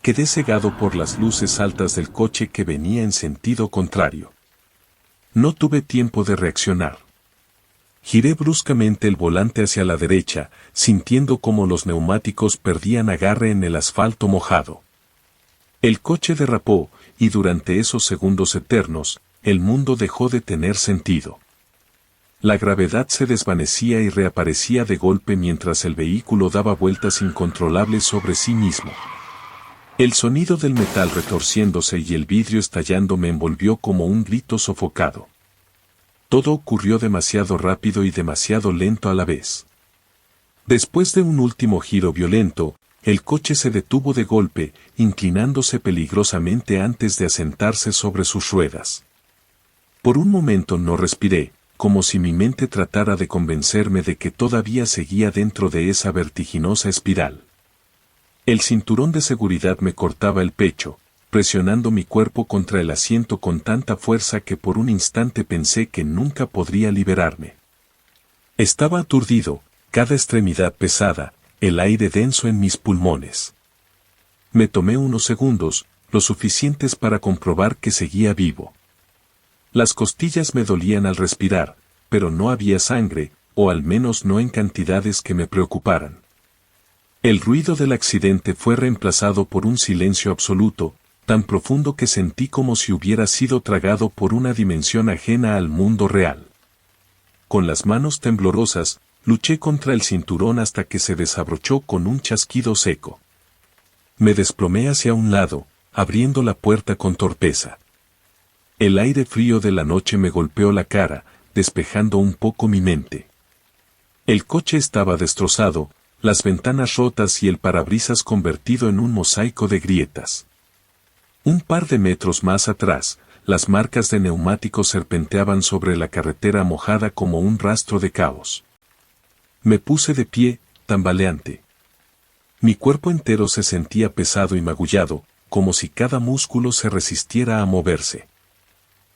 Quedé cegado por las luces altas del coche que venía en sentido contrario. No tuve tiempo de reaccionar. Giré bruscamente el volante hacia la derecha, sintiendo cómo los neumáticos perdían agarre en el asfalto mojado. El coche derrapó, y durante esos segundos eternos, el mundo dejó de tener sentido. La gravedad se desvanecía y reaparecía de golpe mientras el vehículo daba vueltas incontrolables sobre sí mismo. El sonido del metal retorciéndose y el vidrio estallando me envolvió como un grito sofocado. Todo ocurrió demasiado rápido y demasiado lento a la vez. Después de un último giro violento, el coche se detuvo de golpe, inclinándose peligrosamente antes de asentarse sobre sus ruedas. Por un momento no respiré, como si mi mente tratara de convencerme de que todavía seguía dentro de esa vertiginosa espiral. El cinturón de seguridad me cortaba el pecho, presionando mi cuerpo contra el asiento con tanta fuerza que por un instante pensé que nunca podría liberarme. Estaba aturdido, cada extremidad pesada, el aire denso en mis pulmones. Me tomé unos segundos, lo suficientes para comprobar que seguía vivo. Las costillas me dolían al respirar, pero no había sangre, o al menos no en cantidades que me preocuparan. El ruido del accidente fue reemplazado por un silencio absoluto, tan profundo que sentí como si hubiera sido tragado por una dimensión ajena al mundo real. Con las manos temblorosas, luché contra el cinturón hasta que se desabrochó con un chasquido seco. Me desplomé hacia un lado, abriendo la puerta con torpeza. El aire frío de la noche me golpeó la cara, despejando un poco mi mente. El coche estaba destrozado, las ventanas rotas y el parabrisas convertido en un mosaico de grietas. Un par de metros más atrás, las marcas de neumáticos serpenteaban sobre la carretera mojada como un rastro de caos. Me puse de pie, tambaleante. Mi cuerpo entero se sentía pesado y magullado, como si cada músculo se resistiera a moverse.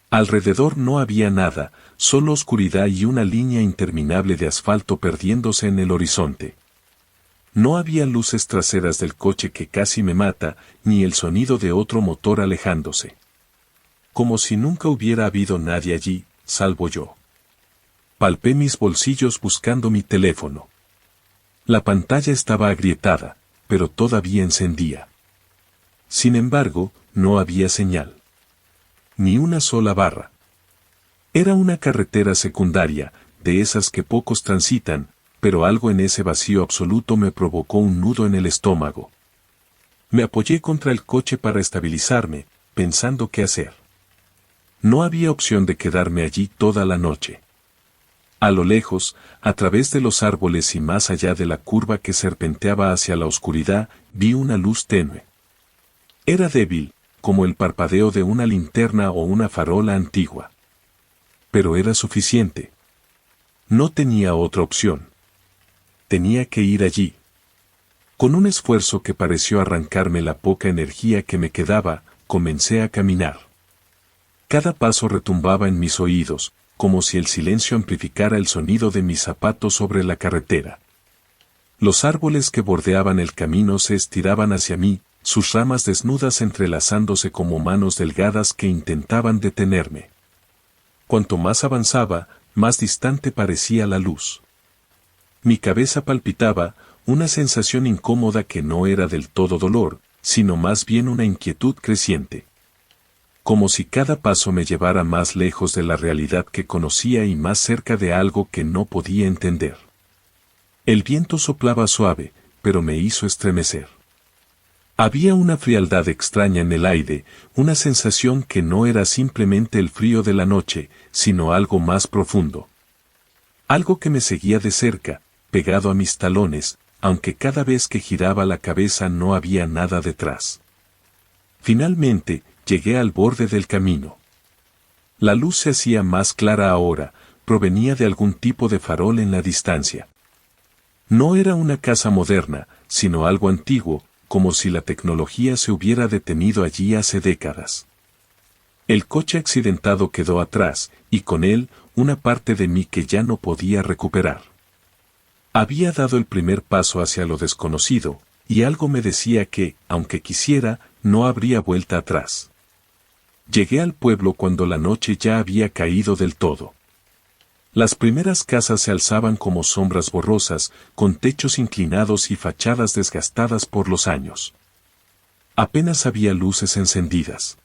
Alrededor no había nada, solo oscuridad y una línea interminable de asfalto perdiéndose en el horizonte. No había luces traseras del coche que casi me mata, ni el sonido de otro motor alejándose. Como si nunca hubiera habido nadie allí, salvo yo. Palpé mis bolsillos buscando mi teléfono. La pantalla estaba agrietada, pero todavía encendía. Sin embargo, no había señal. Ni una sola barra. Era una carretera secundaria, de esas que pocos transitan, pero algo en ese vacío absoluto me provocó un nudo en el estómago. Me apoyé contra el coche para estabilizarme, pensando qué hacer. No había opción de quedarme allí toda la noche. A lo lejos, a través de los árboles y más allá de la curva que serpenteaba hacia la oscuridad, vi una luz tenue. Era débil, como el parpadeo de una linterna o una farola antigua. Pero era suficiente. No tenía otra opción. Tenía que ir allí. Con un esfuerzo que pareció arrancarme la poca energía que me quedaba, comencé a caminar. Cada paso retumbaba en mis oídos, como si el silencio amplificara el sonido de mis zapatos sobre la carretera. Los árboles que bordeaban el camino se estiraban hacia mí, sus ramas desnudas entrelazándose como manos delgadas que intentaban detenerme. Cuanto más avanzaba, más distante parecía la luz. Mi cabeza palpitaba, una sensación incómoda que no era del todo dolor, sino más bien una inquietud creciente. Como si cada paso me llevara más lejos de la realidad que conocía y más cerca de algo que no podía entender. El viento soplaba suave, pero me hizo estremecer. Había una frialdad extraña en el aire, una sensación que no era simplemente el frío de la noche, sino algo más profundo. Algo que me seguía de cerca, pegado a mis talones, aunque cada vez que giraba la cabeza no había nada detrás. Finalmente, llegué al borde del camino. La luz se hacía más clara ahora, provenía de algún tipo de farol en la distancia. No era una casa moderna, sino algo antiguo, como si la tecnología se hubiera detenido allí hace décadas. El coche accidentado quedó atrás, y con él, una parte de mí que ya no podía recuperar. Había dado el primer paso hacia lo desconocido, y algo me decía que, aunque quisiera, no habría vuelta atrás. Llegué al pueblo cuando la noche ya había caído del todo. Las primeras casas se alzaban como sombras borrosas, con techos inclinados y fachadas desgastadas por los años. Apenas había luces encendidas.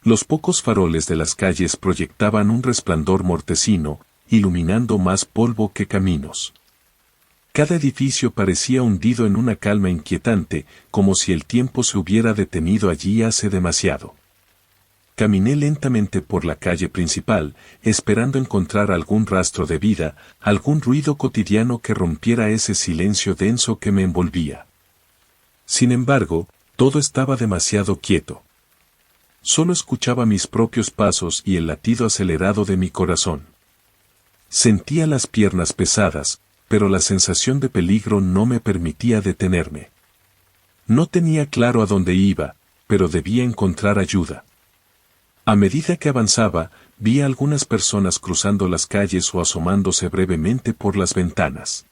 Los pocos faroles de las calles proyectaban un resplandor mortecino, iluminando más polvo que caminos. Cada edificio parecía hundido en una calma inquietante, como si el tiempo se hubiera detenido allí hace demasiado. Caminé lentamente por la calle principal, esperando encontrar algún rastro de vida, algún ruido cotidiano que rompiera ese silencio denso que me envolvía. Sin embargo, todo estaba demasiado quieto. Solo escuchaba mis propios pasos y el latido acelerado de mi corazón. Sentía las piernas pesadas, pero la sensación de peligro no me permitía detenerme. No tenía claro a dónde iba, pero debía encontrar ayuda. A medida que avanzaba, vi a algunas personas cruzando las calles o asomándose brevemente por las ventanas.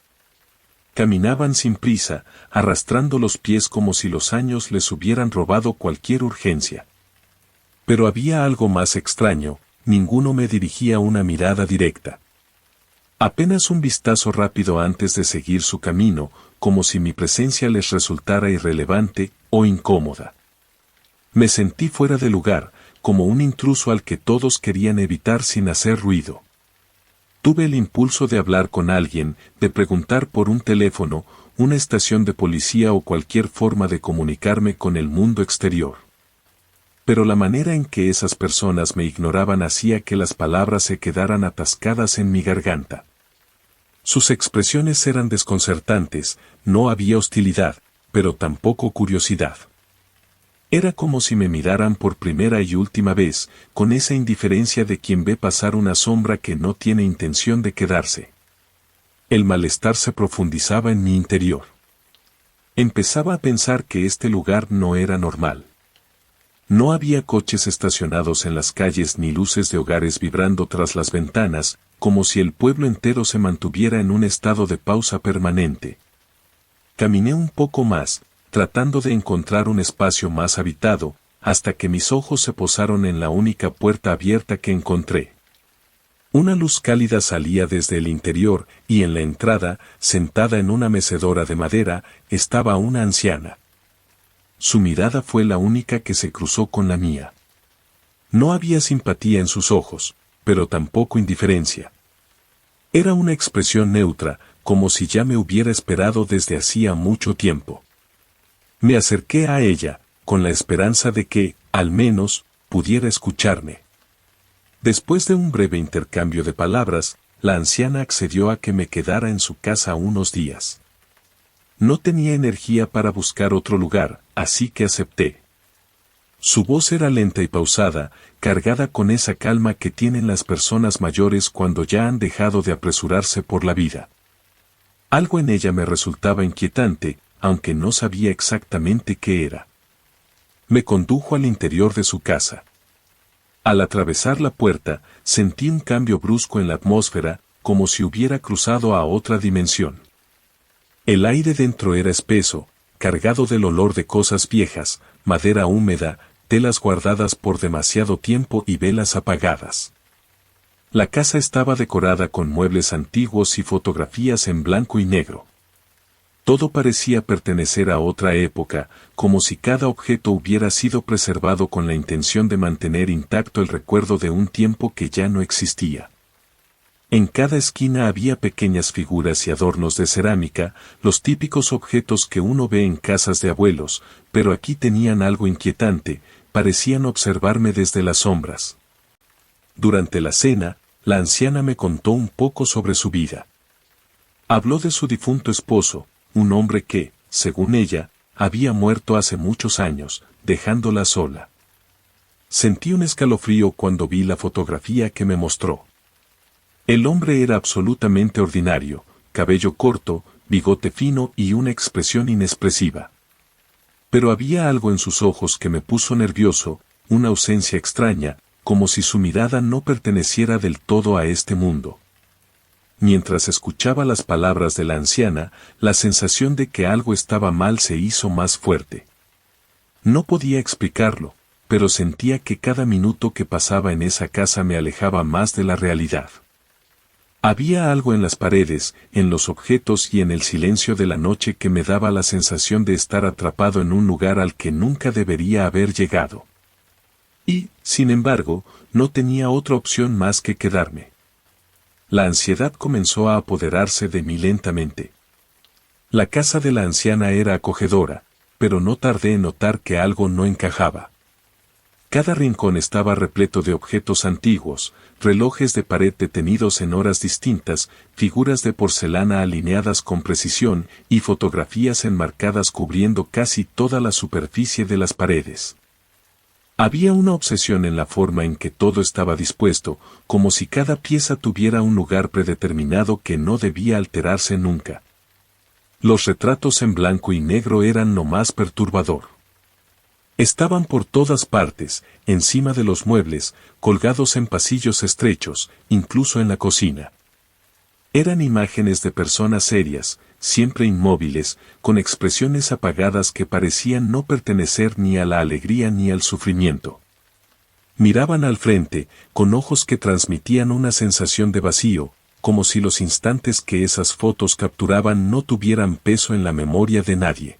Caminaban sin prisa, arrastrando los pies como si los años les hubieran robado cualquier urgencia. Pero había algo más extraño, ninguno me dirigía una mirada directa. Apenas un vistazo rápido antes de seguir su camino, como si mi presencia les resultara irrelevante o incómoda. Me sentí fuera de lugar, como un intruso al que todos querían evitar sin hacer ruido. Tuve el impulso de hablar con alguien, de preguntar por un teléfono, una estación de policía o cualquier forma de comunicarme con el mundo exterior. Pero la manera en que esas personas me ignoraban hacía que las palabras se quedaran atascadas en mi garganta. Sus expresiones eran desconcertantes, no había hostilidad, pero tampoco curiosidad. Era como si me miraran por primera y última vez, con esa indiferencia de quien ve pasar una sombra que no tiene intención de quedarse. El malestar se profundizaba en mi interior. Empezaba a pensar que este lugar no era normal. No había coches estacionados en las calles ni luces de hogares vibrando tras las ventanas, como si el pueblo entero se mantuviera en un estado de pausa permanente. Caminé un poco más, tratando de encontrar un espacio más habitado, hasta que mis ojos se posaron en la única puerta abierta que encontré. Una luz cálida salía desde el interior, y en la entrada, sentada en una mecedora de madera, estaba una anciana. Su mirada fue la única que se cruzó con la mía. No había simpatía en sus ojos, pero tampoco indiferencia. Era una expresión neutra, como si ya me hubiera esperado desde hacía mucho tiempo. Me acerqué a ella, con la esperanza de que, al menos, pudiera escucharme. Después de un breve intercambio de palabras, la anciana accedió a que me quedara en su casa unos días. No tenía energía para buscar otro lugar, así que acepté. Su voz era lenta y pausada, cargada con esa calma que tienen las personas mayores cuando ya han dejado de apresurarse por la vida. Algo en ella me resultaba inquietante, aunque no sabía exactamente qué era. Me condujo al interior de su casa. Al atravesar la puerta, sentí un cambio brusco en la atmósfera, como si hubiera cruzado a otra dimensión. El aire dentro era espeso, cargado del olor de cosas viejas, madera húmeda, telas guardadas por demasiado tiempo y velas apagadas. La casa estaba decorada con muebles antiguos y fotografías en blanco y negro. Todo parecía pertenecer a otra época, como si cada objeto hubiera sido preservado con la intención de mantener intacto el recuerdo de un tiempo que ya no existía. En cada esquina había pequeñas figuras y adornos de cerámica, los típicos objetos que uno ve en casas de abuelos, pero aquí tenían algo inquietante, parecían observarme desde las sombras. Durante la cena, la anciana me contó un poco sobre su vida. Habló de su difunto esposo, un hombre que, según ella, había muerto hace muchos años, dejándola sola. Sentí un escalofrío cuando vi la fotografía que me mostró. El hombre era absolutamente ordinario, cabello corto, bigote fino y una expresión inexpresiva. Pero había algo en sus ojos que me puso nervioso, una ausencia extraña, como si su mirada no perteneciera del todo a este mundo. mientras escuchaba las palabras de la anciana, la sensación de que algo estaba mal se hizo más fuerte. No podía explicarlo, pero sentía que cada minuto que pasaba en esa casa me alejaba más de la realidad. Había algo en las paredes, en los objetos y en el silencio de la noche que me daba la sensación de estar atrapado en un lugar al que nunca debería haber llegado. Y, sin embargo, no tenía otra opción más que quedarme. La ansiedad comenzó a apoderarse de mí lentamente. La casa de la anciana era acogedora, pero no tardé en notar que algo no encajaba. Cada rincón estaba repleto de objetos antiguos, relojes de pared detenidos en horas distintas, figuras de porcelana alineadas con precisión y fotografías enmarcadas cubriendo casi toda la superficie de las paredes. Había una obsesión en la forma en que todo estaba dispuesto, como si cada pieza tuviera un lugar predeterminado que no debía alterarse nunca. Los retratos en blanco y negro eran lo más perturbador. Estaban por todas partes, encima de los muebles, colgados en pasillos estrechos, incluso en la cocina. Eran imágenes de personas serias, siempre inmóviles, con expresiones apagadas que parecían no pertenecer ni a la alegría ni al sufrimiento. Miraban al frente, con ojos que transmitían una sensación de vacío, como si los instantes que esas fotos capturaban no tuvieran peso en la memoria de nadie.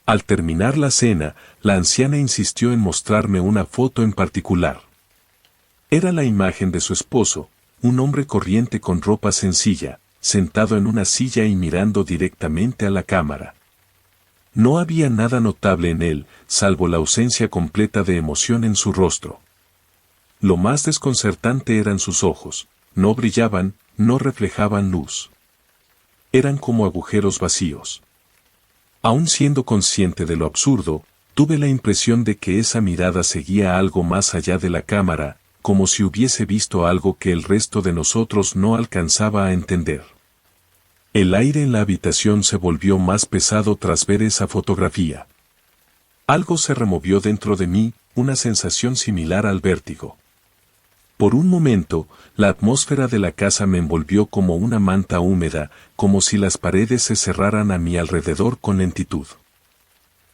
Al terminar la cena, la anciana insistió en mostrarme una foto en particular. Era la imagen de su esposo, un hombre corriente con ropa sencilla, sentado en una silla y mirando directamente a la cámara. No había nada notable en él, salvo la ausencia completa de emoción en su rostro. Lo más desconcertante eran sus ojos, no brillaban, no reflejaban luz. Eran como agujeros vacíos. Aún siendo consciente de lo absurdo, tuve la impresión de que esa mirada seguía algo más allá de la cámara, como si hubiese visto algo que el resto de nosotros no alcanzaba a entender. El aire en la habitación se volvió más pesado tras ver esa fotografía. Algo se removió dentro de mí, una sensación similar al vértigo. Por un momento, la atmósfera de la casa me envolvió como una manta húmeda, como si las paredes se cerraran a mi alrededor con lentitud.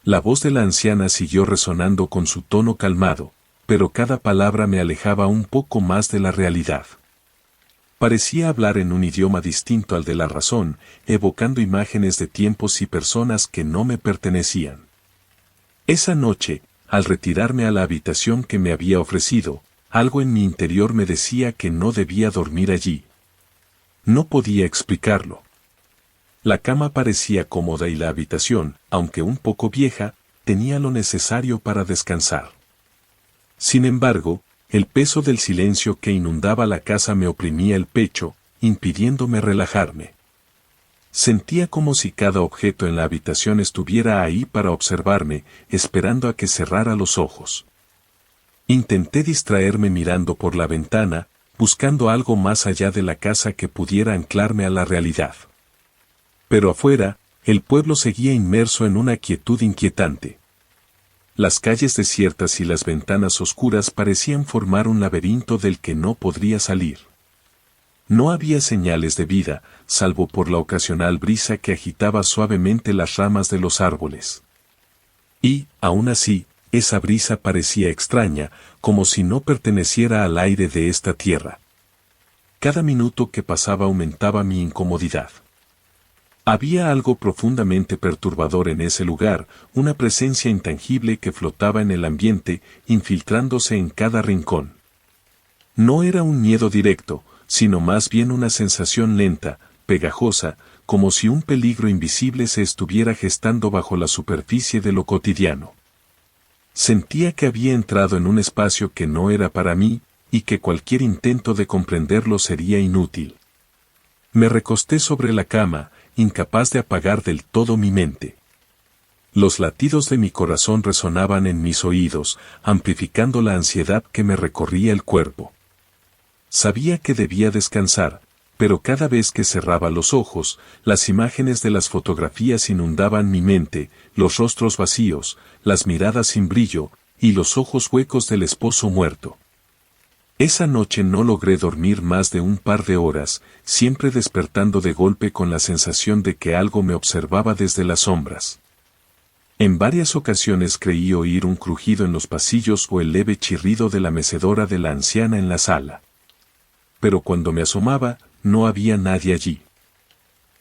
La voz de la anciana siguió resonando con su tono calmado, pero cada palabra me alejaba un poco más de la realidad. Parecía hablar en un idioma distinto al de la razón, evocando imágenes de tiempos y personas que no me pertenecían. Esa noche, al retirarme a la habitación que me había ofrecido, algo en mi interior me decía que no debía dormir allí. No podía explicarlo. La cama parecía cómoda y la habitación, aunque un poco vieja, tenía lo necesario para descansar. Sin embargo, el peso del silencio que inundaba la casa me oprimía el pecho, impidiéndome relajarme. Sentía como si cada objeto en la habitación estuviera ahí para observarme, esperando a que cerrara los ojos. Intenté distraerme mirando por la ventana, buscando algo más allá de la casa que pudiera anclarme a la realidad. Pero afuera, el pueblo seguía inmerso en una quietud inquietante. Las calles desiertas y las ventanas oscuras parecían formar un laberinto del que no podría salir. No había señales de vida, salvo por la ocasional brisa que agitaba suavemente las ramas de los árboles. Y, aún así, esa brisa parecía extraña, como si no perteneciera al aire de esta tierra. Cada minuto que pasaba aumentaba mi incomodidad. Había algo profundamente perturbador en ese lugar, una presencia intangible que flotaba en el ambiente, infiltrándose en cada rincón. No era un miedo directo, sino más bien una sensación lenta, pegajosa, como si un peligro invisible se estuviera gestando bajo la superficie de lo cotidiano. Sentía que había entrado en un espacio que no era para mí, y que cualquier intento de comprenderlo sería inútil. Me recosté sobre la cama, incapaz de apagar del todo mi mente. Los latidos de mi corazón resonaban en mis oídos, amplificando la ansiedad que me recorría el cuerpo. Sabía que debía descansar, pero cada vez que cerraba los ojos, las imágenes de las fotografías inundaban mi mente, los rostros vacíos, las miradas sin brillo, y los ojos huecos del esposo muerto. Esa noche no logré dormir más de un par de horas, siempre despertando de golpe con la sensación de que algo me observaba desde las sombras. En varias ocasiones creí oír un crujido en los pasillos o el leve chirrido de la mecedora de la anciana en la sala. Pero cuando me asomaba, no había nadie allí.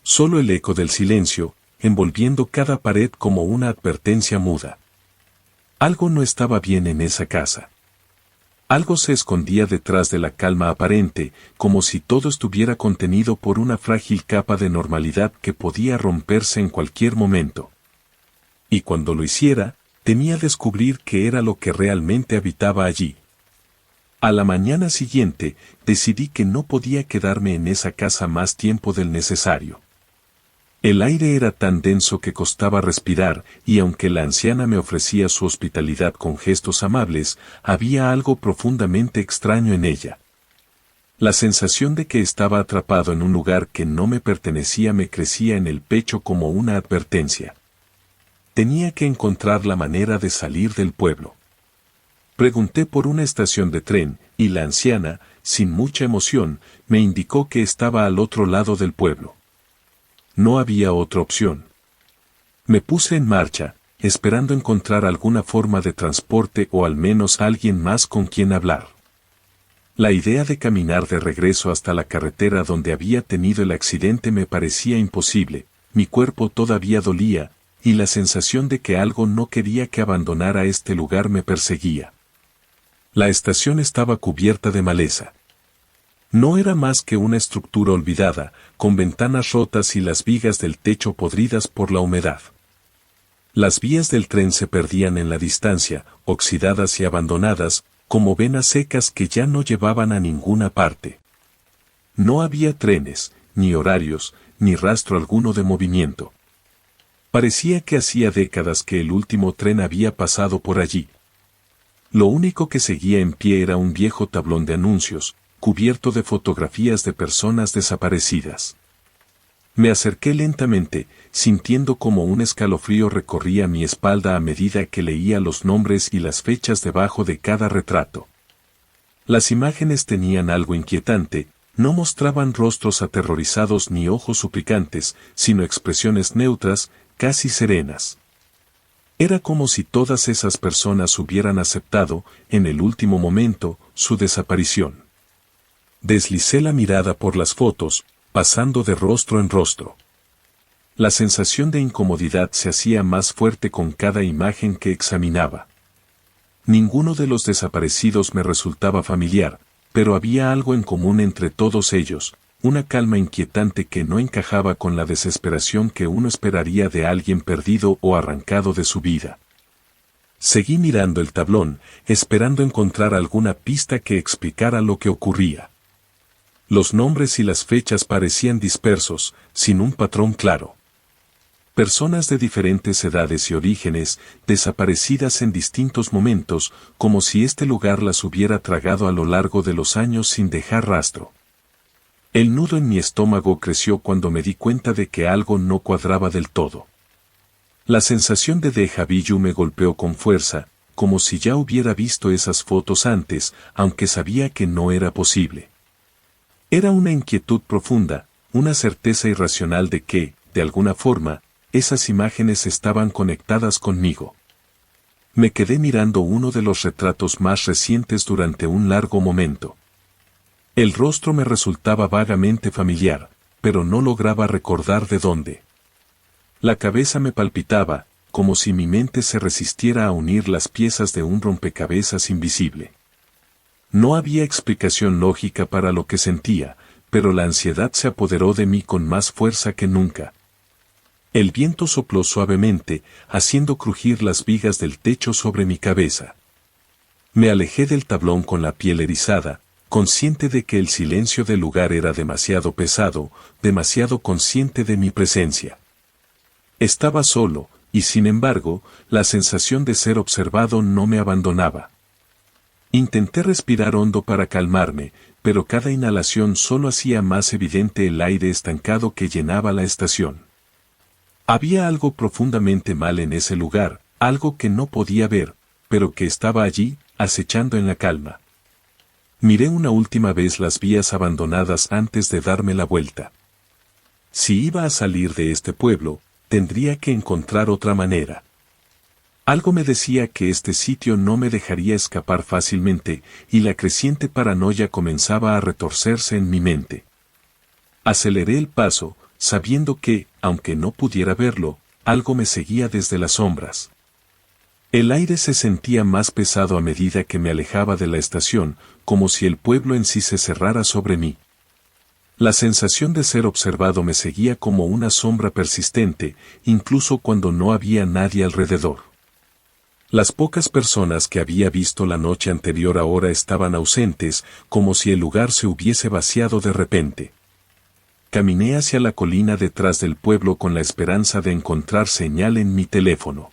Solo el eco del silencio, envolviendo cada pared como una advertencia muda. Algo no estaba bien en esa casa. Algo se escondía detrás de la calma aparente, como si todo estuviera contenido por una frágil capa de normalidad que podía romperse en cualquier momento. Y cuando lo hiciera, temía descubrir qué era lo que realmente habitaba allí. A la mañana siguiente, decidí que no podía quedarme en esa casa más tiempo del necesario. El aire era tan denso que costaba respirar, y aunque la anciana me ofrecía su hospitalidad con gestos amables, había algo profundamente extraño en ella. La sensación de que estaba atrapado en un lugar que no me pertenecía me crecía en el pecho como una advertencia. Tenía que encontrar la manera de salir del pueblo. Pregunté por una estación de tren, y la anciana, sin mucha emoción, me indicó que estaba al otro lado del pueblo. No había otra opción. Me puse en marcha, esperando encontrar alguna forma de transporte o al menos alguien más con quien hablar. La idea de caminar de regreso hasta la carretera donde había tenido el accidente me parecía imposible, mi cuerpo todavía dolía, y la sensación de que algo no quería que abandonara este lugar me perseguía. La estación estaba cubierta de maleza. No era más que una estructura olvidada, con ventanas rotas y las vigas del techo podridas por la humedad. Las vías del tren se perdían en la distancia, oxidadas y abandonadas, como venas secas que ya no llevaban a ninguna parte. No había trenes, ni horarios, ni rastro alguno de movimiento. Parecía que hacía décadas que el último tren había pasado por allí. Lo único que seguía en pie era un viejo tablón de anuncios, cubierto de fotografías de personas desaparecidas. Me acerqué lentamente, sintiendo como un escalofrío recorría mi espalda a medida que leía los nombres y las fechas debajo de cada retrato. Las imágenes tenían algo inquietante, no mostraban rostros aterrorizados ni ojos suplicantes, sino expresiones neutras, casi serenas. Era como si todas esas personas hubieran aceptado, en el último momento, su desaparición. Deslicé la mirada por las fotos, pasando de rostro en rostro. La sensación de incomodidad se hacía más fuerte con cada imagen que examinaba. Ninguno de los desaparecidos me resultaba familiar, pero había algo en común entre todos ellos, una calma inquietante que no encajaba con la desesperación que uno esperaría de alguien perdido o arrancado de su vida. Seguí mirando el tablón, esperando encontrar alguna pista que explicara lo que ocurría. Los nombres y las fechas parecían dispersos, sin un patrón claro. Personas de diferentes edades y orígenes, desaparecidas en distintos momentos, como si este lugar las hubiera tragado a lo largo de los años sin dejar rastro. El nudo en mi estómago creció cuando me di cuenta de que algo no cuadraba del todo. La sensación de déjà vu me golpeó con fuerza, como si ya hubiera visto esas fotos antes, aunque sabía que no era posible. Era una inquietud profunda, una certeza irracional de que, de alguna forma, esas imágenes estaban conectadas conmigo. Me quedé mirando uno de los retratos más recientes durante un largo momento. El rostro me resultaba vagamente familiar, pero no lograba recordar de dónde. La cabeza me palpitaba, como si mi mente se resistiera a unir las piezas de un rompecabezas invisible. No había explicación lógica para lo que sentía, pero la ansiedad se apoderó de mí con más fuerza que nunca. El viento sopló suavemente, haciendo crujir las vigas del techo sobre mi cabeza. Me alejé del tablón con la piel erizada, consciente de que el silencio del lugar era demasiado pesado, demasiado consciente de mi presencia. Estaba solo, y sin embargo, la sensación de ser observado no me abandonaba. Intenté respirar hondo para calmarme, pero cada inhalación solo hacía más evidente el aire estancado que llenaba la estación. Había algo profundamente mal en ese lugar, algo que no podía ver, pero que estaba allí, acechando en la calma. Miré una última vez las vías abandonadas antes de darme la vuelta. Si iba a salir de este pueblo, tendría que encontrar otra manera. Algo me decía que este sitio no me dejaría escapar fácilmente, y la creciente paranoia comenzaba a retorcerse en mi mente. Aceleré el paso, sabiendo que, aunque no pudiera verlo, algo me seguía desde las sombras. El aire se sentía más pesado a medida que me alejaba de la estación, como si el pueblo en sí se cerrara sobre mí. La sensación de ser observado me seguía como una sombra persistente, incluso cuando no había nadie alrededor. Las pocas personas que había visto la noche anterior ahora estaban ausentes, como si el lugar se hubiese vaciado de repente. Caminé hacia la colina detrás del pueblo con la esperanza de encontrar señal en mi teléfono.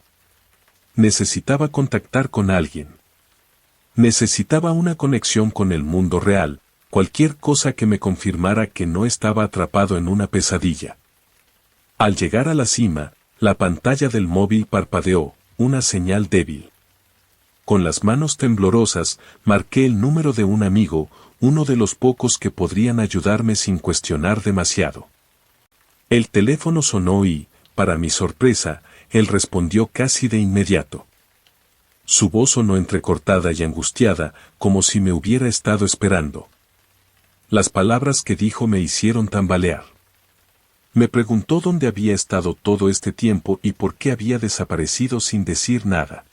Necesitaba contactar con alguien. Necesitaba una conexión con el mundo real, cualquier cosa que me confirmara que no estaba atrapado en una pesadilla. Al llegar a la cima, la pantalla del móvil parpadeó, una señal débil. Con las manos temblorosas, marqué el número de un amigo, uno de los pocos que podrían ayudarme sin cuestionar demasiado. El teléfono sonó y, para mi sorpresa, él respondió casi de inmediato. Su voz sonó entrecortada y angustiada, como si me hubiera estado esperando. Las palabras que dijo me hicieron tambalear. Me preguntó dónde había estado todo este tiempo y por qué había desaparecido sin decir nada.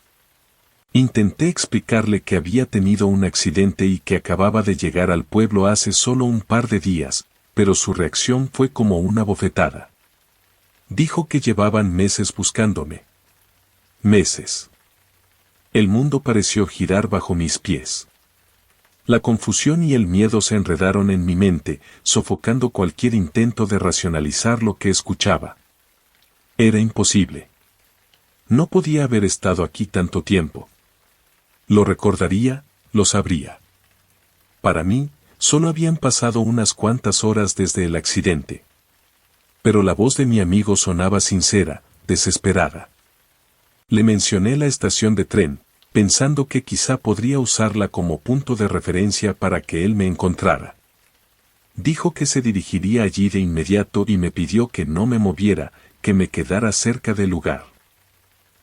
Intenté explicarle que había tenido un accidente y que acababa de llegar al pueblo hace solo un par de días, pero su reacción fue como una bofetada. Dijo que llevaban meses buscándome. Meses. El mundo pareció girar bajo mis pies. La confusión y el miedo se enredaron en mi mente, sofocando cualquier intento de racionalizar lo que escuchaba. Era imposible. No podía haber estado aquí tanto tiempo. Lo recordaría, lo sabría. Para mí, solo habían pasado unas cuantas horas desde el accidente. Pero la voz de mi amigo sonaba sincera, desesperada. Le mencioné la estación de tren, pensando que quizá podría usarla como punto de referencia para que él me encontrara. Dijo que se dirigiría allí de inmediato y me pidió que no me moviera, que me quedara cerca del lugar.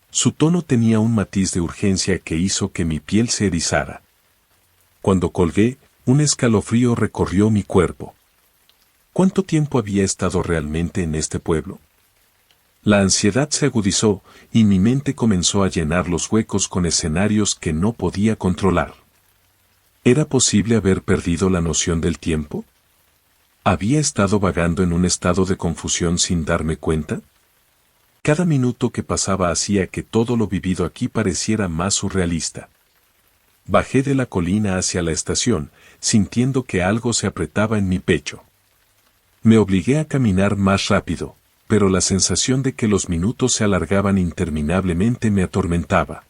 Su tono tenía un matiz de urgencia que hizo que mi piel se erizara. Cuando colgué, un escalofrío recorrió mi cuerpo. ¿Cuánto tiempo había estado realmente en este pueblo? La ansiedad se agudizó, y mi mente comenzó a llenar los huecos con escenarios que no podía controlar. ¿Era posible haber perdido la noción del tiempo? ¿Había estado vagando en un estado de confusión sin darme cuenta? Cada minuto que pasaba hacía que todo lo vivido aquí pareciera más surrealista. Bajé de la colina hacia la estación, sintiendo que algo se apretaba en mi pecho. Me obligué a caminar más rápido, pero la sensación de que los minutos se alargaban interminablemente me atormentaba.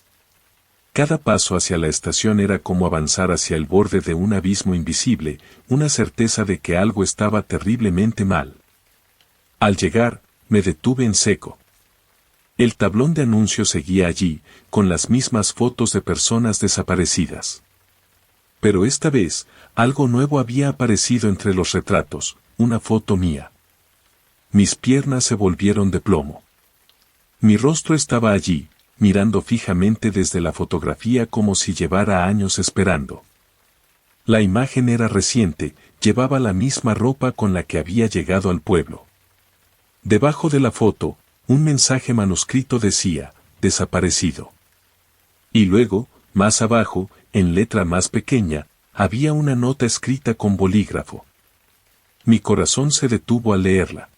Cada paso hacia la estación era como avanzar hacia el borde de un abismo invisible, una certeza de que algo estaba terriblemente mal. Al llegar, me detuve en seco. El tablón de anuncios seguía allí, con las mismas fotos de personas desaparecidas. Pero esta vez, algo nuevo había aparecido entre los retratos, una foto mía. Mis piernas se volvieron de plomo. Mi rostro estaba allí, mirando fijamente desde la fotografía como si llevara años esperando. La imagen era reciente, llevaba la misma ropa con la que había llegado al pueblo. Debajo de la foto, un mensaje manuscrito decía, desaparecido. Y luego, más abajo, en letra más pequeña, había una nota escrita con bolígrafo. Mi corazón se detuvo al leerla.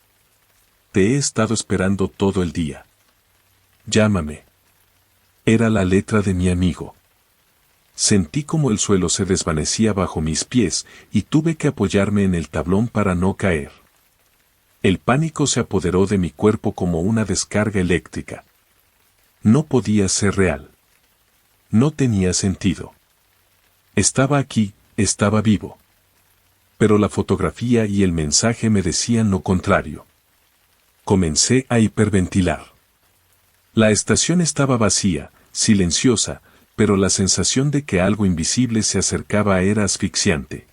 Te he estado esperando todo el día. Llámame. Era la letra de mi amigo. Sentí como el suelo se desvanecía bajo mis pies y tuve que apoyarme en el tablón para no caer. El pánico se apoderó de mi cuerpo como una descarga eléctrica. No podía ser real. No tenía sentido. Estaba aquí, estaba vivo. Pero la fotografía y el mensaje me decían lo contrario. Comencé a hiperventilar. La estación estaba vacía, silenciosa, pero la sensación de que algo invisible se acercaba era asfixiante.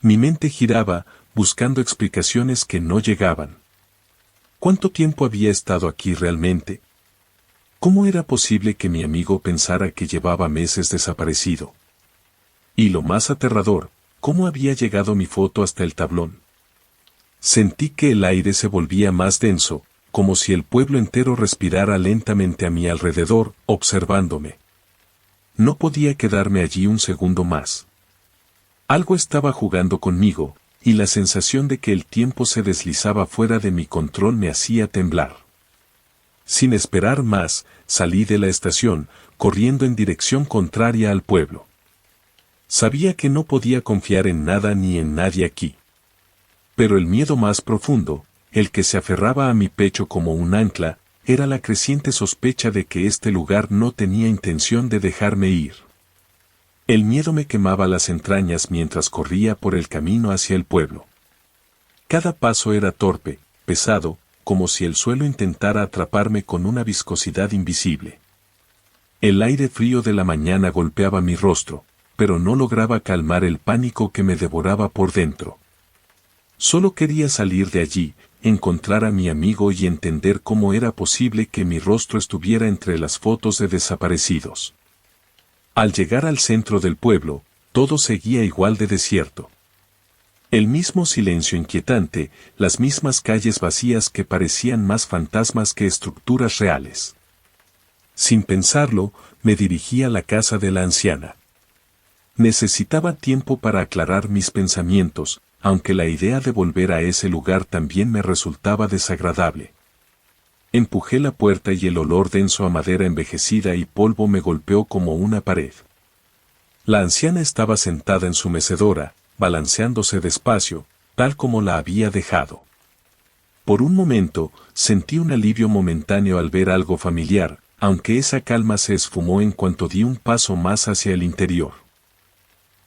Mi mente giraba, buscando explicaciones que no llegaban. ¿Cuánto tiempo había estado aquí realmente? ¿Cómo era posible que mi amigo pensara que llevaba meses desaparecido? Y lo más aterrador, ¿cómo había llegado mi foto hasta el tablón? Sentí que el aire se volvía más denso, como si el pueblo entero respirara lentamente a mi alrededor, observándome. No podía quedarme allí un segundo más. Algo estaba jugando conmigo, y la sensación de que el tiempo se deslizaba fuera de mi control me hacía temblar. Sin esperar más, salí de la estación, corriendo en dirección contraria al pueblo. Sabía que no podía confiar en nada ni en nadie aquí. Pero el miedo más profundo, el que se aferraba a mi pecho como un ancla, era la creciente sospecha de que este lugar no tenía intención de dejarme ir. El miedo me quemaba las entrañas mientras corría por el camino hacia el pueblo. Cada paso era torpe, pesado, como si el suelo intentara atraparme con una viscosidad invisible. El aire frío de la mañana golpeaba mi rostro, pero no lograba calmar el pánico que me devoraba por dentro. Solo quería salir de allí, encontrar a mi amigo y entender cómo era posible que mi rostro estuviera entre las fotos de desaparecidos. Al llegar al centro del pueblo, todo seguía igual de desierto. El mismo silencio inquietante, las mismas calles vacías que parecían más fantasmas que estructuras reales. Sin pensarlo, me dirigí a la casa de la anciana. Necesitaba tiempo para aclarar mis pensamientos, aunque la idea de volver a ese lugar también me resultaba desagradable. Empujé la puerta y el olor denso a madera envejecida y polvo me golpeó como una pared. La anciana estaba sentada en su mecedora, balanceándose despacio, tal como la había dejado. Por un momento, sentí un alivio momentáneo al ver algo familiar, aunque esa calma se esfumó en cuanto di un paso más hacia el interior.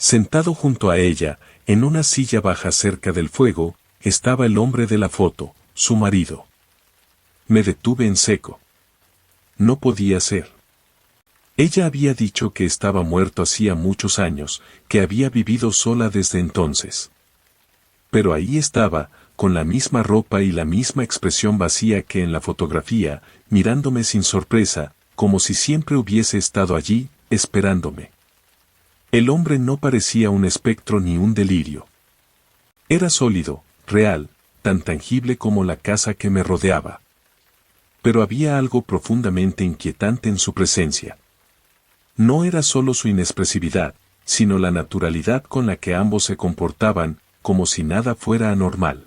Sentado junto a ella, en una silla baja cerca del fuego, estaba el hombre de la foto, su marido. Me detuve en seco. No podía ser. Ella había dicho que estaba muerto hacía muchos años, que había vivido sola desde entonces. Pero ahí estaba, con la misma ropa y la misma expresión vacía que en la fotografía, mirándome sin sorpresa, como si siempre hubiese estado allí, esperándome. El hombre no parecía un espectro ni un delirio. Era sólido, real, tan tangible como la casa que me rodeaba. Pero había algo profundamente inquietante en su presencia. No era solo su inexpresividad, sino la naturalidad con la que ambos se comportaban, como si nada fuera anormal.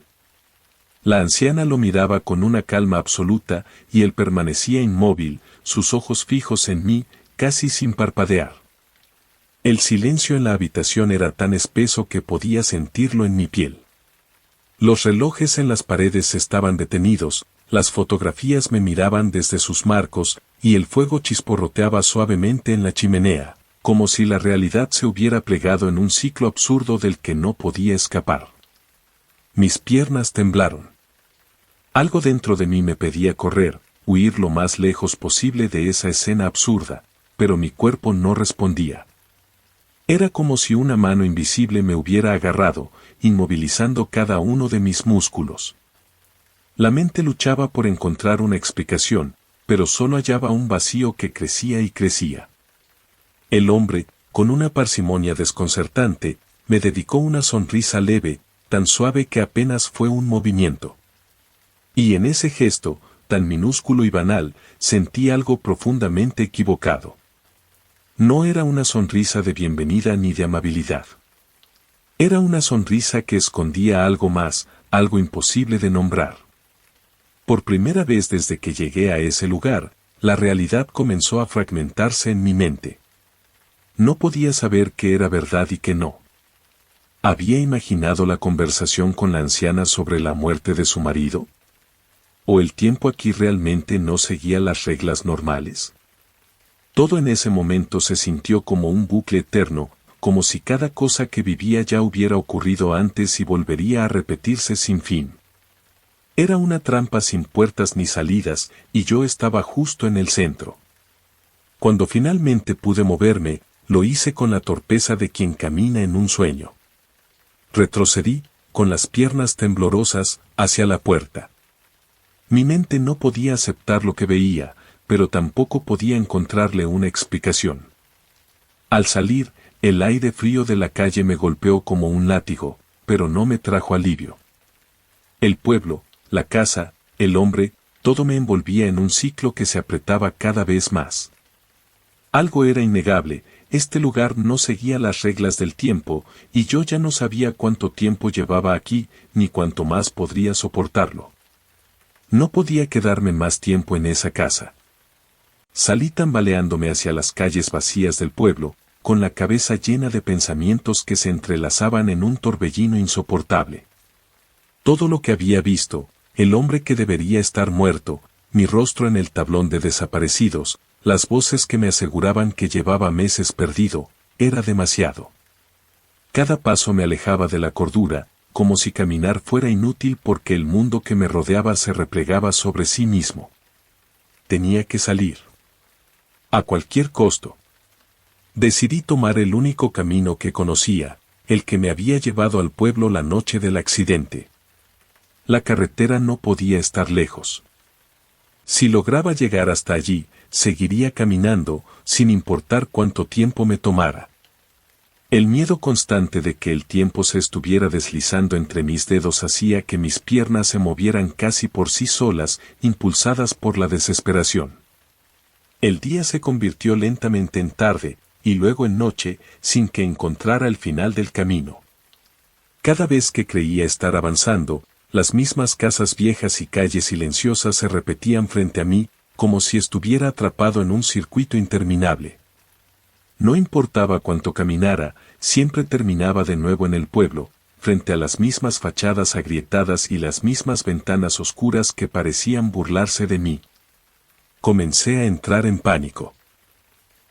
La anciana lo miraba con una calma absoluta y él permanecía inmóvil, sus ojos fijos en mí, casi sin parpadear. El silencio en la habitación era tan espeso que podía sentirlo en mi piel. Los relojes en las paredes estaban detenidos, las fotografías me miraban desde sus marcos, y el fuego chisporroteaba suavemente en la chimenea, como si la realidad se hubiera plegado en un ciclo absurdo del que no podía escapar. Mis piernas temblaron. Algo dentro de mí me pedía correr, huir lo más lejos posible de esa escena absurda, pero mi cuerpo no respondía. Era como si una mano invisible me hubiera agarrado, inmovilizando cada uno de mis músculos. La mente luchaba por encontrar una explicación, pero solo hallaba un vacío que crecía y crecía. El hombre, con una parsimonia desconcertante, me dedicó una sonrisa leve, tan suave que apenas fue un movimiento. Y en ese gesto, tan minúsculo y banal, sentí algo profundamente equivocado. No era una sonrisa de bienvenida ni de amabilidad. Era una sonrisa que escondía algo más, algo imposible de nombrar. Por primera vez desde que llegué a ese lugar, la realidad comenzó a fragmentarse en mi mente. No podía saber qué era verdad y qué no. ¿Había imaginado la conversación con la anciana sobre la muerte de su marido? ¿O el tiempo aquí realmente no seguía las reglas normales? Todo en ese momento se sintió como un bucle eterno, como si cada cosa que vivía ya hubiera ocurrido antes y volvería a repetirse sin fin. Era una trampa sin puertas ni salidas, y yo estaba justo en el centro. Cuando finalmente pude moverme, lo hice con la torpeza de quien camina en un sueño. Retrocedí, con las piernas temblorosas, hacia la puerta. Mi mente no podía aceptar lo que veía, pero tampoco podía encontrarle una explicación. Al salir, el aire frío de la calle me golpeó como un látigo, pero no me trajo alivio. El pueblo, la casa, el hombre, todo me envolvía en un ciclo que se apretaba cada vez más. Algo era innegable, este lugar no seguía las reglas del tiempo, y yo ya no sabía cuánto tiempo llevaba aquí, ni cuánto más podría soportarlo. No podía quedarme más tiempo en esa casa. Salí tambaleándome hacia las calles vacías del pueblo, con la cabeza llena de pensamientos que se entrelazaban en un torbellino insoportable. Todo lo que había visto, el hombre que debería estar muerto, mi rostro en el tablón de desaparecidos, las voces que me aseguraban que llevaba meses perdido, era demasiado. Cada paso me alejaba de la cordura, como si caminar fuera inútil porque el mundo que me rodeaba se replegaba sobre sí mismo. Tenía que salir. A cualquier costo. Decidí tomar el único camino que conocía, el que me había llevado al pueblo la noche del accidente. La carretera no podía estar lejos. Si lograba llegar hasta allí, seguiría caminando, sin importar cuánto tiempo me tomara. El miedo constante de que el tiempo se estuviera deslizando entre mis dedos hacía que mis piernas se movieran casi por sí solas, impulsadas por la desesperación. El día se convirtió lentamente en tarde, y luego en noche, sin que encontrara el final del camino. Cada vez que creía estar avanzando, las mismas casas viejas y calles silenciosas se repetían frente a mí, como si estuviera atrapado en un circuito interminable. No importaba cuánto caminara, siempre terminaba de nuevo en el pueblo, frente a las mismas fachadas agrietadas y las mismas ventanas oscuras que parecían burlarse de mí. Comencé a entrar en pánico.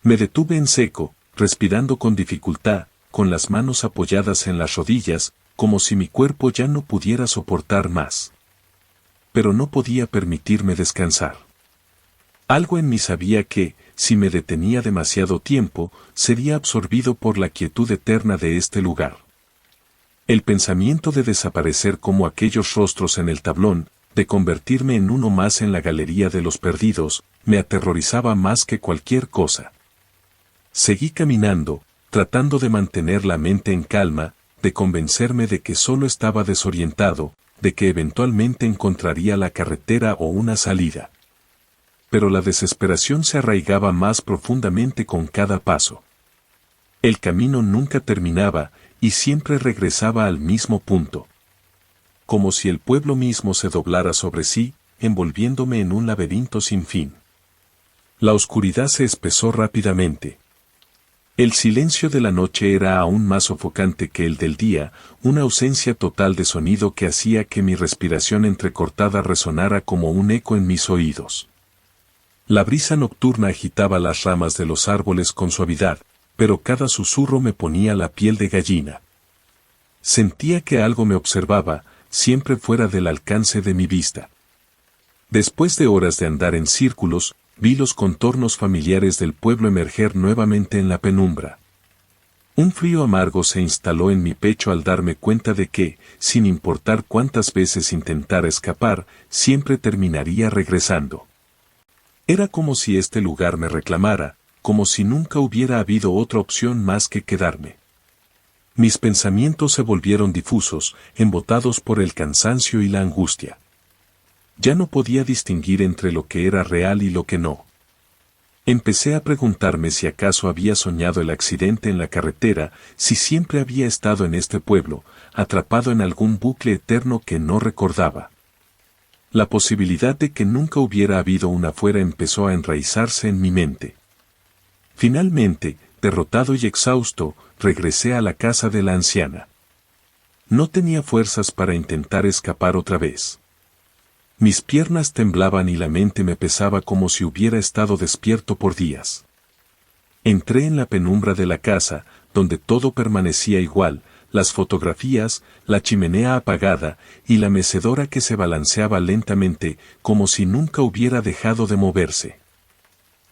Me detuve en seco, respirando con dificultad, con las manos apoyadas en las rodillas, como si mi cuerpo ya no pudiera soportar más. Pero no podía permitirme descansar. Algo en mí sabía que, si me detenía demasiado tiempo, sería absorbido por la quietud eterna de este lugar. El pensamiento de desaparecer como aquellos rostros en el tablón, de convertirme en uno más en la galería de los perdidos, me aterrorizaba más que cualquier cosa. Seguí caminando, tratando de mantener la mente en calma, de convencerme de que solo estaba desorientado, de que eventualmente encontraría la carretera o una salida. Pero la desesperación se arraigaba más profundamente con cada paso. El camino nunca terminaba, y siempre regresaba al mismo punto. Como si el pueblo mismo se doblara sobre sí, envolviéndome en un laberinto sin fin. La oscuridad se espesó rápidamente. El silencio de la noche era aún más sofocante que el del día, una ausencia total de sonido que hacía que mi respiración entrecortada resonara como un eco en mis oídos. La brisa nocturna agitaba las ramas de los árboles con suavidad, pero cada susurro me ponía la piel de gallina. Sentía que algo me observaba, siempre fuera del alcance de mi vista. Después de horas de andar en círculos, vi los contornos familiares del pueblo emerger nuevamente en la penumbra. Un frío amargo se instaló en mi pecho al darme cuenta de que, sin importar cuántas veces intentara escapar, siempre terminaría regresando. Era como si este lugar me reclamara, como si nunca hubiera habido otra opción más que quedarme. Mis pensamientos se volvieron difusos, embotados por el cansancio y la angustia. Ya no podía distinguir entre lo que era real y lo que no. Empecé a preguntarme si acaso había soñado el accidente en la carretera, si siempre había estado en este pueblo, atrapado en algún bucle eterno que no recordaba. La posibilidad de que nunca hubiera habido una afuera empezó a enraizarse en mi mente. Finalmente, derrotado y exhausto, regresé a la casa de la anciana. No tenía fuerzas para intentar escapar otra vez. Mis piernas temblaban y la mente me pesaba como si hubiera estado despierto por días. Entré en la penumbra de la casa, donde todo permanecía igual, las fotografías, la chimenea apagada y la mecedora que se balanceaba lentamente, como si nunca hubiera dejado de moverse.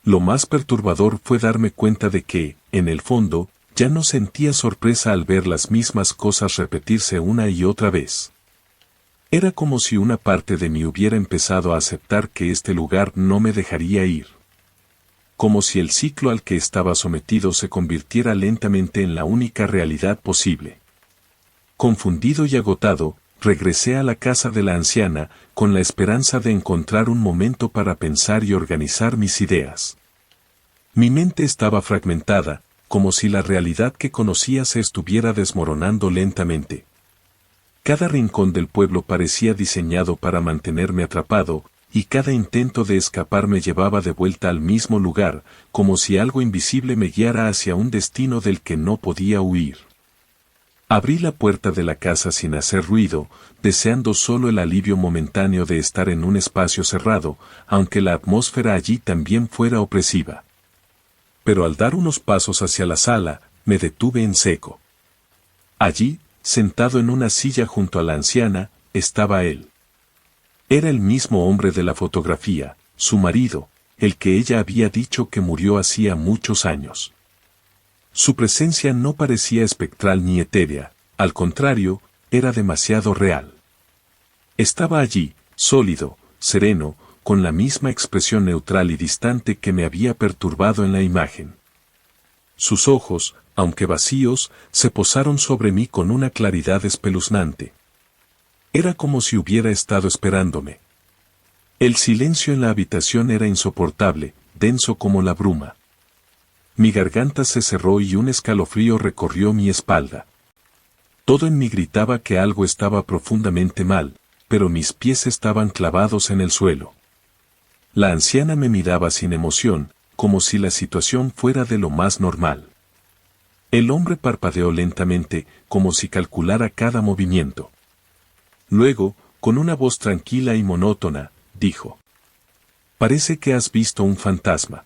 Lo más perturbador fue darme cuenta de que, en el fondo, ya no sentía sorpresa al ver las mismas cosas repetirse una y otra vez. Era como si una parte de mí hubiera empezado a aceptar que este lugar no me dejaría ir. Como si el ciclo al que estaba sometido se convirtiera lentamente en la única realidad posible. Confundido y agotado, regresé a la casa de la anciana, con la esperanza de encontrar un momento para pensar y organizar mis ideas. Mi mente estaba fragmentada, como si la realidad que conocía se estuviera desmoronando lentamente. Cada rincón del pueblo parecía diseñado para mantenerme atrapado, y cada intento de escapar me llevaba de vuelta al mismo lugar, como si algo invisible me guiara hacia un destino del que no podía huir. Abrí la puerta de la casa sin hacer ruido, deseando solo el alivio momentáneo de estar en un espacio cerrado, aunque la atmósfera allí también fuera opresiva. Pero al dar unos pasos hacia la sala, me detuve en seco. Allí, sentado en una silla junto a la anciana, estaba él. Era el mismo hombre de la fotografía, su marido, el que ella había dicho que murió hacía muchos años. Su presencia no parecía espectral ni etérea, al contrario, era demasiado real. Estaba allí, sólido, sereno, con la misma expresión neutral y distante que me había perturbado en la imagen. Sus ojos, aunque vacíos, se posaron sobre mí con una claridad espeluznante. Era como si hubiera estado esperándome. El silencio en la habitación era insoportable, denso como la bruma. Mi garganta se cerró y un escalofrío recorrió mi espalda. Todo en mí gritaba que algo estaba profundamente mal, pero mis pies estaban clavados en el suelo. La anciana me miraba sin emoción, como si la situación fuera de lo más normal. El hombre parpadeó lentamente, como si calculara cada movimiento. Luego, con una voz tranquila y monótona, dijo: «Parece que has visto un fantasma».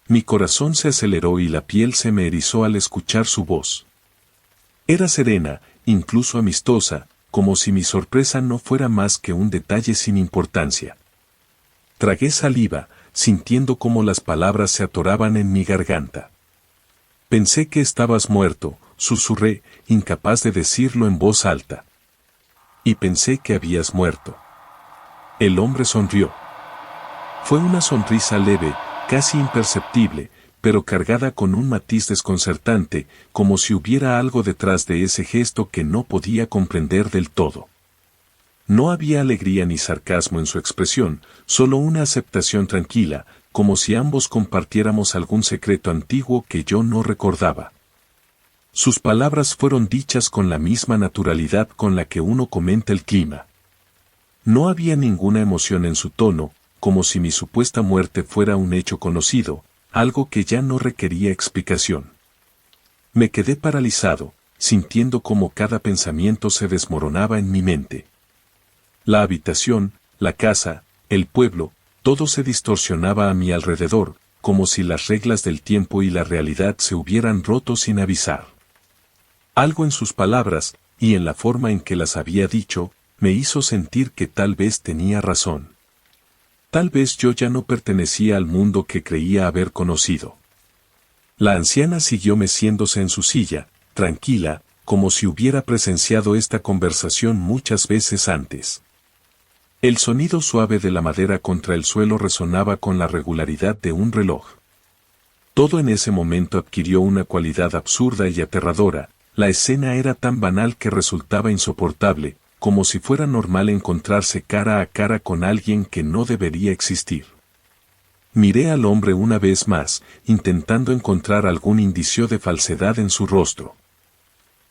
Mi corazón se aceleró y la piel se me erizó al escuchar su voz. Era serena, incluso amistosa, como si mi sorpresa no fuera más que un detalle sin importancia. Tragué saliva, sintiendo cómo las palabras se atoraban en mi garganta. «Pensé que estabas muerto», susurré, incapaz de decirlo en voz alta. «Y pensé que habías muerto». El hombre sonrió. Fue una sonrisa leve, casi imperceptible, pero cargada con un matiz desconcertante, como si hubiera algo detrás de ese gesto que no podía comprender del todo. No había alegría ni sarcasmo en su expresión, solo una aceptación tranquila, como si ambos compartiéramos algún secreto antiguo que yo no recordaba. Sus palabras fueron dichas con la misma naturalidad con la que uno comenta el clima. No había ninguna emoción en su tono, como si mi supuesta muerte fuera un hecho conocido, algo que ya no requería explicación. Me quedé paralizado, sintiendo cómo cada pensamiento se desmoronaba en mi mente. La habitación, la casa, el pueblo, todo se distorsionaba a mi alrededor, como si las reglas del tiempo y la realidad se hubieran roto sin avisar. Algo en sus palabras, y en la forma en que las había dicho, me hizo sentir que tal vez tenía razón. Tal vez yo ya no pertenecía al mundo que creía haber conocido. La anciana siguió meciéndose en su silla, tranquila, como si hubiera presenciado esta conversación muchas veces antes. El sonido suave de la madera contra el suelo resonaba con la regularidad de un reloj. Todo en ese momento adquirió una cualidad absurda y aterradora. La escena era tan banal que resultaba insoportable, como si fuera normal encontrarse cara a cara con alguien que no debería existir. Miré al hombre una vez más, intentando encontrar algún indicio de falsedad en su rostro.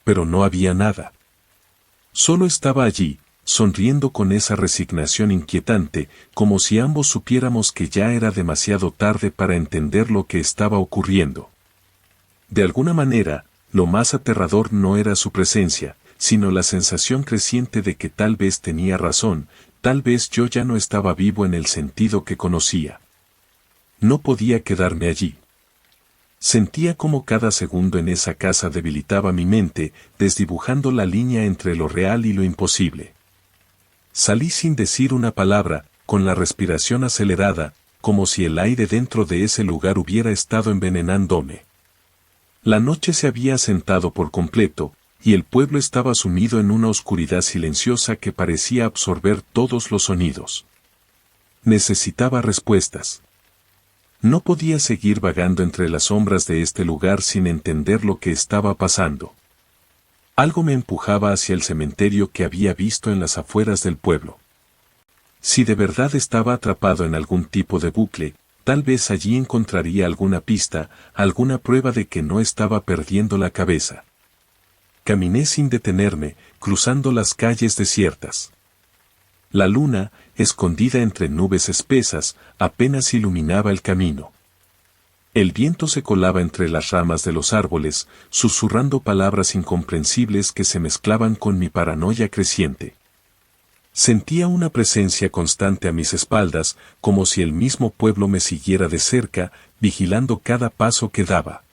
Pero no había nada. Solo estaba allí, sonriendo con esa resignación inquietante, como si ambos supiéramos que ya era demasiado tarde para entender lo que estaba ocurriendo. De alguna manera, lo más aterrador no era su presencia, sino la sensación creciente de que tal vez tenía razón, tal vez yo ya no estaba vivo en el sentido que conocía. No podía quedarme allí. Sentía como cada segundo en esa casa debilitaba mi mente, desdibujando la línea entre lo real y lo imposible. Salí sin decir una palabra, con la respiración acelerada, como si el aire dentro de ese lugar hubiera estado envenenándome. La noche se había asentado por completo, y el pueblo estaba sumido en una oscuridad silenciosa que parecía absorber todos los sonidos. Necesitaba respuestas. No podía seguir vagando entre las sombras de este lugar sin entender lo que estaba pasando. Algo me empujaba hacia el cementerio que había visto en las afueras del pueblo. Si de verdad estaba atrapado en algún tipo de bucle, tal vez allí encontraría alguna pista, alguna prueba de que no estaba perdiendo la cabeza. Caminé sin detenerme, cruzando las calles desiertas. La luna, escondida entre nubes espesas, apenas iluminaba el camino. El viento se colaba entre las ramas de los árboles, susurrando palabras incomprensibles que se mezclaban con mi paranoia creciente. Sentía una presencia constante a mis espaldas, como si el mismo pueblo me siguiera de cerca, vigilando cada paso que daba.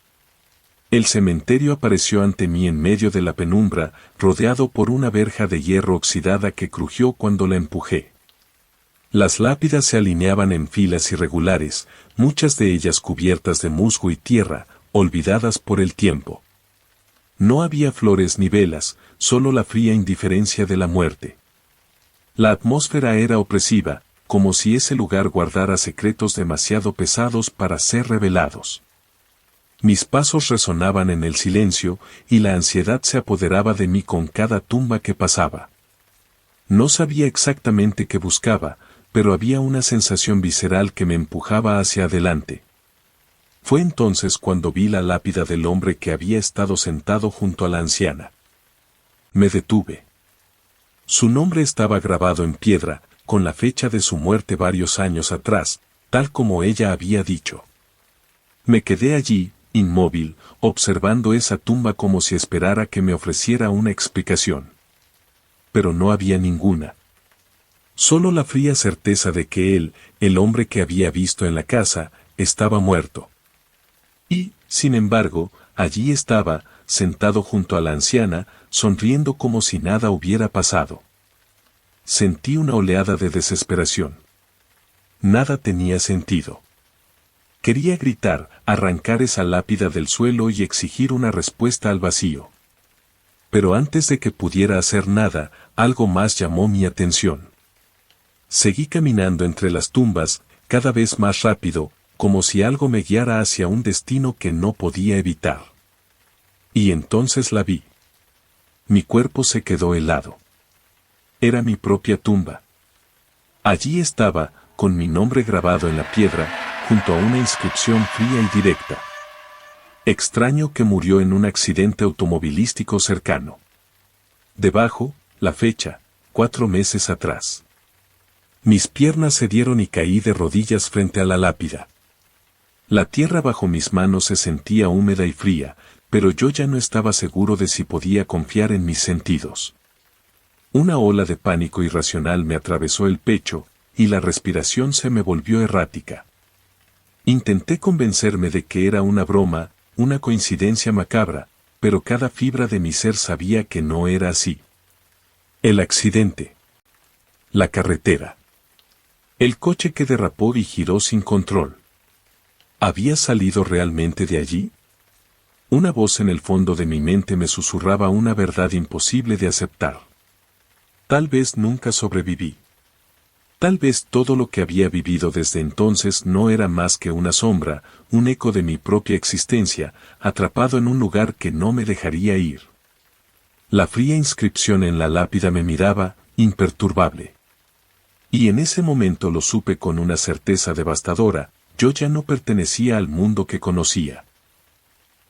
El cementerio apareció ante mí en medio de la penumbra, rodeado por una verja de hierro oxidada que crujió cuando la empujé. Las lápidas se alineaban en filas irregulares, muchas de ellas cubiertas de musgo y tierra, olvidadas por el tiempo. No había flores ni velas, solo la fría indiferencia de la muerte. La atmósfera era opresiva, como si ese lugar guardara secretos demasiado pesados para ser revelados. Mis pasos resonaban en el silencio, y la ansiedad se apoderaba de mí con cada tumba que pasaba. No sabía exactamente qué buscaba, pero había una sensación visceral que me empujaba hacia adelante. Fue entonces cuando vi la lápida del hombre que había estado sentado junto a la anciana. Me detuve. Su nombre estaba grabado en piedra, con la fecha de su muerte varios años atrás, tal como ella había dicho. Me quedé allí, inmóvil, observando esa tumba como si esperara que me ofreciera una explicación. Pero no había ninguna. Solo la fría certeza de que él, el hombre que había visto en la casa, estaba muerto. Y, sin embargo, allí estaba, sentado junto a la anciana, sonriendo como si nada hubiera pasado. Sentí una oleada de desesperación. Nada tenía sentido. Quería gritar, arrancar esa lápida del suelo y exigir una respuesta al vacío. Pero antes de que pudiera hacer nada, algo más llamó mi atención. Seguí caminando entre las tumbas, cada vez más rápido, como si algo me guiara hacia un destino que no podía evitar. Y entonces la vi. Mi cuerpo se quedó helado. Era mi propia tumba. Allí estaba, con mi nombre grabado en la piedra, junto a una inscripción fría y directa. Extraño que murió en un accidente automovilístico cercano. Debajo, la fecha, 4 meses atrás. Mis piernas cedieron y caí de rodillas frente a la lápida. La tierra bajo mis manos se sentía húmeda y fría, pero yo ya no estaba seguro de si podía confiar en mis sentidos. Una ola de pánico irracional me atravesó el pecho, y la respiración se me volvió errática. Intenté convencerme de que era una broma, una coincidencia macabra, pero cada fibra de mi ser sabía que no era así. El accidente. La carretera. El coche que derrapó y giró sin control. ¿Había salido realmente de allí? Una voz en el fondo de mi mente me susurraba una verdad imposible de aceptar. Tal vez nunca sobreviví. Tal vez todo lo que había vivido desde entonces no era más que una sombra, un eco de mi propia existencia, atrapado en un lugar que no me dejaría ir. La fría inscripción en la lápida me miraba, imperturbable. Y en ese momento lo supe con una certeza devastadora, yo ya no pertenecía al mundo que conocía.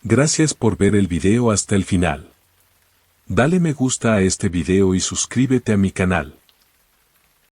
Gracias por ver el video hasta el final. Dale me gusta a este video y suscríbete a mi canal.